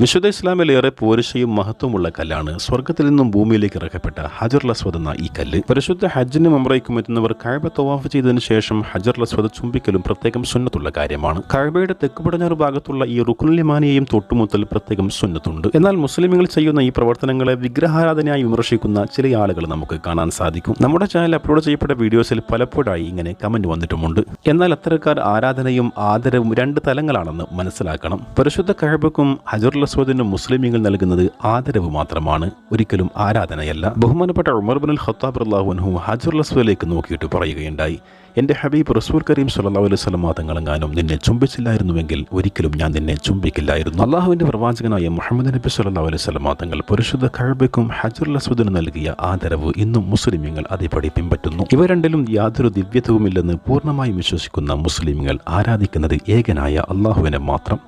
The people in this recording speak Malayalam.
വിശുദ്ധ ഇസ്ലാമിലേറെ പോരിശയും മഹത്വമുള്ള കല്ലാണ് സ്വർഗ്ഗത്തിൽ നിന്നും ഭൂമിയിലേക്ക് ഇറക്കപ്പെട്ട ഹജറുൽ അസ്വദ് എന്ന ഈ കല്ല്. പരിശുദ്ധ ഹജ്ജിനും ഉംറയ്ക്കും എത്തുന്നവർ കഅബ തവാഫ് ചെയ്തതിനു ശേഷം ഹജറുൽ അസ്വദ് ചുംബിക്കലും പ്രത്യേകം സുന്നത്തുള്ള കാര്യമാണ്. കഅബയുടെ തെക്ക് പടിഞ്ഞാറ് ഭാഗത്തുള്ള ഈ റുക്നുൽ യമാനിയെയും തൊട്ടുമുത്തൽ പ്രത്യേകം സുന്നത്തുണ്ട്. എന്നാൽ മുസ്ലിമുകൾ ചെയ്യുന്ന ഈ പ്രവർത്തനങ്ങളെ വിഗ്രഹാരാധനയായി വിമർശിക്കുന്ന ചില ആളുകൾ നമുക്ക് കാണാൻ സാധിക്കും. നമ്മുടെ ചാനൽ അപ്ലോഡ് ചെയ്യപ്പെട്ട വീഡിയോസിൽ പലപ്പോഴായി ഇങ്ങനെ കമന്റ് വന്നിട്ടുമുണ്ട്. എന്നാൽ അത്തരക്കാർ ആരാധനയും ആദരവും രണ്ട് തലങ്ങളാണെന്ന് മനസ്സിലാക്കണം. പരിശുദ്ധ കഅബക്കും ഹജറുൽ അസ്വദിനും മുസ്ലിമീങ്ങൾ നൽകുന്നത് ആദരവ് മാത്രമാണ്, ഒരിക്കലും ആരാധനയല്ല. ബഹുമാനപ്പെട്ട ഉമർ ഇബ്നുൽ ഖത്താബ് റളിയല്ലാഹു അൻഹു ഹജറുൽ അസ്വദിലേക്ക് നോക്കിയിട്ട് പറയുകയുണ്ടായി, എൻ്റെ ഹബീബ് റസൂൽ കരീം സ്വല്ലല്ലാഹു അലൈഹി വസല്ലം തങ്ങളെങ്ങാനും നിന്നെ ചുംബിച്ചില്ലായിരുന്നുവെങ്കിൽ ഒരിക്കലും ഞാൻ നിന്നെ ചുംബിക്കില്ലായിരുന്നു. അള്ളാഹുവിൻ്റെ പ്രവാചകനായ മുഹമ്മദ് നബി സ്വല്ലല്ലാഹു അലൈഹി വസല്ലം തങ്ങൾ പരിശുദ്ധ കഅബയ്ക്കും ഹജറുൽ അസ്വദിനും നൽകിയ ആദരവ് ഇന്നും മുസ്ലിമീങ്ങൾ അതേപടി പിൻപറ്റുന്നു. ഇവ രണ്ടിലും യാതൊരു ദിവ്യത്വവുമില്ലെന്ന് പൂർണ്ണമായും വിശ്വസിക്കുന്ന മുസ്ലിമീങ്ങൾ ആരാധിക്കുന്നത് ഏകനായ അള്ളാഹുവിനെ മാത്രം.